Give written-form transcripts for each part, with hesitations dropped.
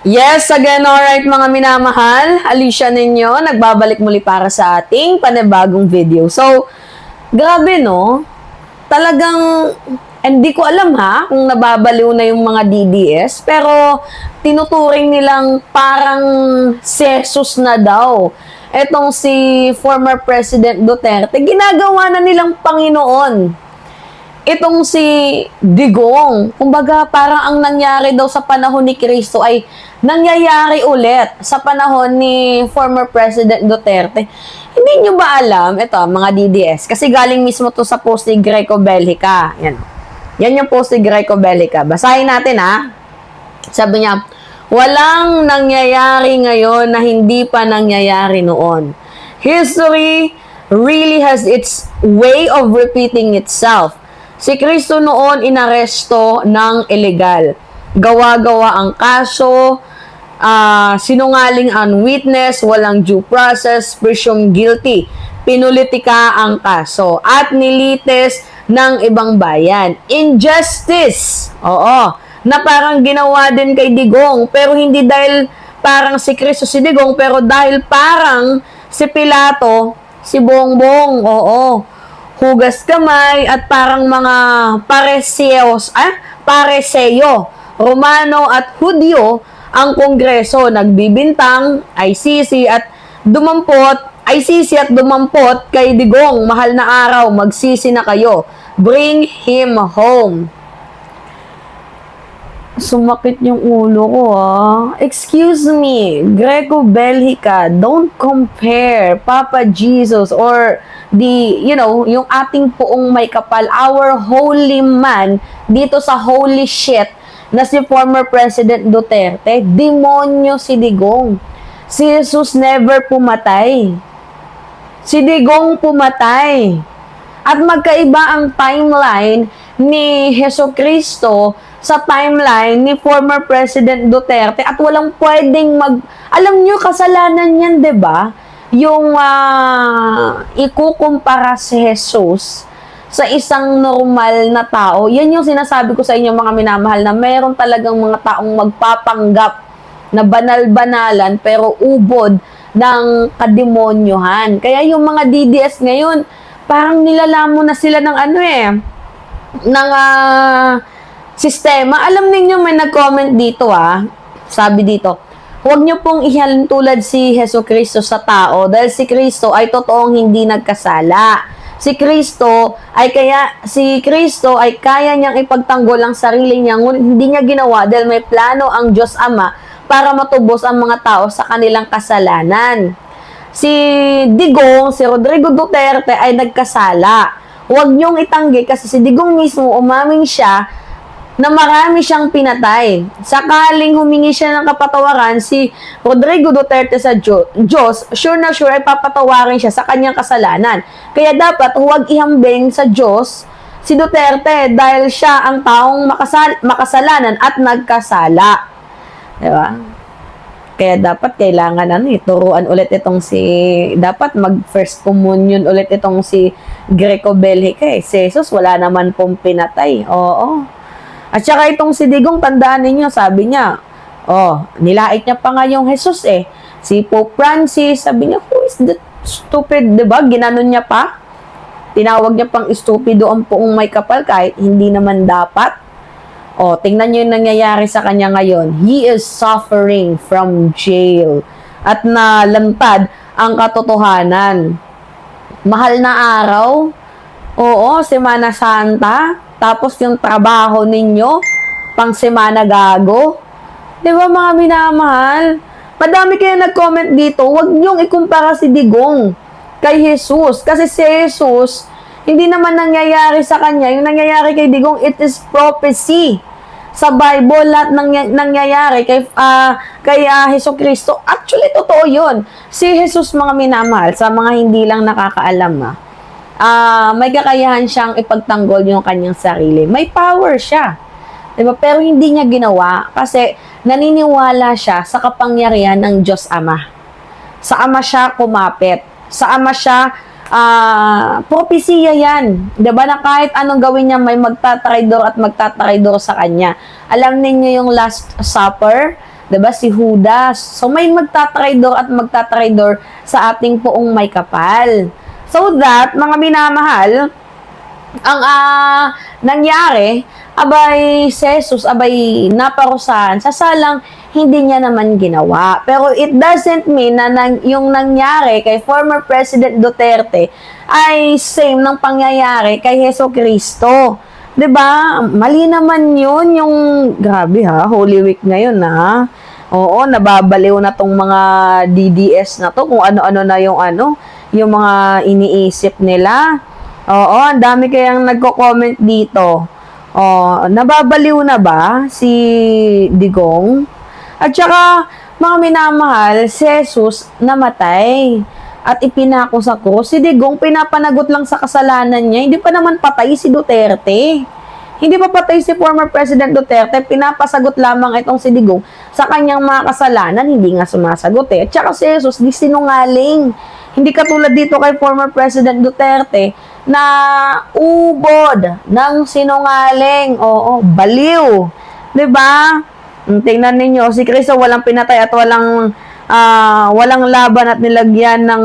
Yes, again, alright mga minamahal. Alicia ninyo, nagbabalik muli para sa ating panibagong video. So, grabe no? Talagang, hindi ko alam ha, kung nababaliw na yung mga DDS, pero tinuturing nilang parang si Jesus na daw. Etong si former President Duterte, ginagawa na nilang Panginoon. Itong si Digong, kumbaga parang ang nangyari daw sa panahon ni Cristo ay nangyayari ulit sa panahon ni former President Duterte. Hindi nyo ba alam, ito mga DDS, kasi galing mismo to sa post ni Greco Bellica. Yan yung post ni Greco Bellica. Basahin natin ha. Sabi niya, walang nangyayari ngayon na hindi pa nangyayari noon. History really has its way of repeating itself. Si Cristo noon inaresto ng illegal. Gawa-gawa ang kaso, sinungaling ang witness, walang due process, presumed guilty. Pinulitika ang kaso at nilites ng ibang bayan. Injustice. Oo. Na parang ginawa din kay Digong, pero hindi dahil parang si Cristo si Digong, pero dahil parang si Pilato, si Bongbong. Oo. Hugas kamay at parang mga pareseyo, Romano at Hudyo ang Kongreso nagbibintang ICC at dumampot kay Digong, mahal na araw, magsisi na kayo. Bring him home. Sumakit yung ulo ko Excuse me, Greco Bellica, don't compare Papa Jesus or yung ating poong may kapal, our holy man dito sa holy shit na si former President Duterte. Demonyo si Digong. Si Jesus never pumatay. Si Digong pumatay. At magkaiba ang timeline ni Jesucristo sa timeline ni former President Duterte at walang pwedeng alam nyo, kasalanan yan, 'di ba? Yung ikukumpara si Jesus sa isang normal na tao. Yan yung sinasabi ko sa inyo mga minamahal, na meron talagang mga taong magpapanggap na banal-banalan pero ubod ng kademonyohan. Kaya yung mga DDS ngayon, parang nilalamon na sila ng sistema. Alam niyo may nag-comment dito Sabi dito, huwag niyo pong ihalin tulad si Jesucristo sa tao dahil si Cristo ay totoong hindi nagkasala. Si Cristo ay kaya niyang ipagtanggol ang sarili niya, ngunit hindi niya ginawa dahil may plano ang Diyos Ama para matubos ang mga tao sa kanilang kasalanan. Si Digong, si Rodrigo Duterte ay nagkasala. Huwag niyong itanggi kasi si Digong mismo umamin siya na marami siyang pinatay. Sakaling humingi siya ng kapatawaran si Rodrigo Duterte sa Diyos, sure na sure ay papatawarin siya sa kanyang kasalanan. Kaya dapat huwag ihambing sa Diyos si Duterte dahil siya ang taong makasalanan at nagkasala. Diba? Kaya dapat kailangan turuan ulit dapat mag first communion ulit itong si Greco Bellica. Si Jesus wala naman pong pinatay. Oo. At saka itong si Digong, tandaan ninyo, sabi niya, nilait niya pa nga yung Jesus Si Pope Francis, sabi niya, who is that stupid, diba? Ginanon niya pa. Tinawag niya pang stupido ang poong may kapal kahit hindi naman dapat. Tingnan niyo yung nangyayari sa kanya ngayon. He is suffering from jail. At nalantad ang katotohanan. Mahal na araw. Semana Santa. Tapos yung trabaho ninyo, pang semana gago. Di ba mga minamahal? Madami kayo nag-comment dito, huwag niyong ikumpara si Digong kay Jesus. Kasi si Jesus, hindi naman nangyayari sa kanya. Yung nangyayari kay Digong, it is prophecy. Sa Bible, lahat nangyayari kay Jesucristo. Actually, totoo yun. Si Jesus, mga minamahal, sa mga hindi lang nakakaalam may kakayahan siyang ipagtanggol yung kanyang sarili. May power siya. Diba? Pero hindi niya ginawa kasi naniniwala siya sa kapangyarihan ng Diyos Ama. Sa Ama siya kumapit. Sa Ama siya, propesiya yan. Diba? Na kahit anong gawin niya, may magtatraidor at magtatraidor sa kanya. Alam ninyo yung Last Supper 'Diba? Si Judas. So, may magtatraidor at magtatraidor sa ating poong may kapal. So that, mga minamahal, ang nangyari, abay, si Jesus, abay, naparusahan, sasalang hindi niya naman ginawa. Pero it doesn't mean na yung nangyari kay former President Duterte ay same ng pangyayari kay Heso Kristo. 'Di ba? Mali naman 'yun, yung grabe ha, Holy Week ngayon ha. Oo, nababaliw na tong mga DDS na to kung ano-ano na yung mga iniisip nila. Oo, ang dami kayang nagko-comment dito. Oh, nababaliw na ba si Digong? At saka, mga minamahal, si Jesus namatay at ipinako sa krus. Si Digong, pinapanagot lang sa kasalanan niya. Hindi pa naman patay si Duterte. Hindi pa patay si former President Duterte. Pinapasagot lamang itong si Digong sa kanyang mga kasalanan. Hindi nga sumasagot eh. At saka si Jesus, di sinungaling. Hindi katulad dito kay former President Duterte na ubod ng sinungaling. Oo, baliw. 'Di ba? Tingnan ninyo, si Cristo walang pinatay at walang laban at nilagyan ng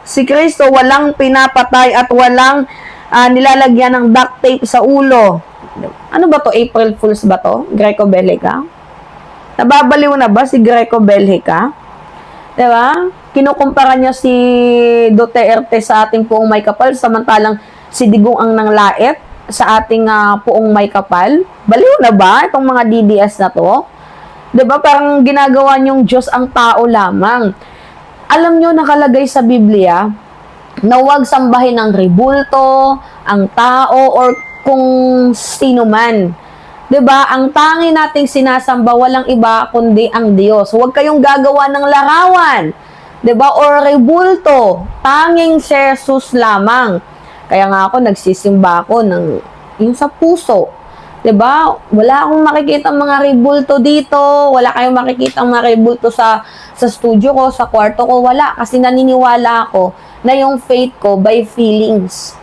Si Cristo walang pinapatay at walang nilalagyan ng duct tape sa ulo. Ano ba to? April Fools ba to? Greco Bellica? Nababaliw na ba si Greco Bellica? 'Di ba? Kinukumpara niya si Duterte sa ating poong may kapal, samantalang si Digong ang nanglait sa ating poong may kapal. Baliw na ba itong mga DDS na to? 'Di ba? Parang ginagawa niyong Diyos ang tao lamang. Alam niyo, nakalagay sa Biblia na huwag sambahin ang rebulto, ang tao, or kung sino man. 'Di ba? Ang tangi nating sinasamba walang iba kundi ang Diyos. Huwag kayong gagawa ng larawan, 'di ba? Or rebulto, tanging si Jesus lamang. Kaya nga ako nagsisimba ako ng yung sa puso. 'Di ba? Wala akong makikita mga rebulto dito, wala kayong makikita mga rebulto sa studio ko, sa kwarto ko, wala kasi naniniwala ako na yung faith ko by feelings,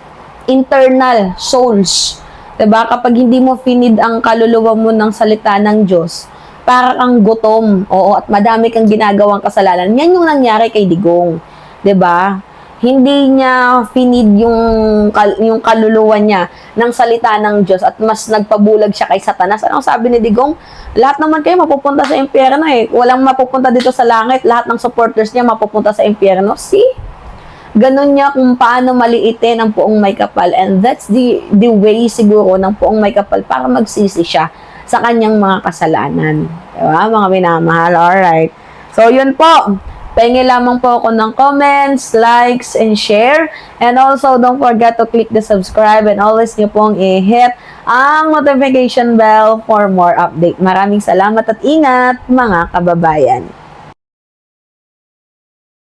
internal souls. 'Di ba? Kapag hindi mo finid ang kaluluwa mo ng salita ng Diyos, para kang gutom. Oo, at madami kang ginagawang kasalanan. Yan yung nangyari kay Digong. 'Di ba? Hindi niya finid yung kaluluwa niya ng salita ng Diyos at mas nagpabulag siya kay Satanas. Anong sabi ni Digong? Lahat naman kayo mapupunta sa impyerno eh. Walang mapupunta dito sa langit. Lahat ng supporters niya mapupunta sa impyerno. See? Ganun niya kung paano maliitin ang poong may kapal. And that's the way siguro ng poong may kapal para magsisi siya sa kanyang mga kasalanan. Diba, mga minamahal? Alright. So, yun po. Pahingi lamang po ako ng comments, likes, and share. And also, don't forget to click the subscribe and always nyo pong i-hit ang notification bell for more update. Maraming salamat at ingat, mga kababayan.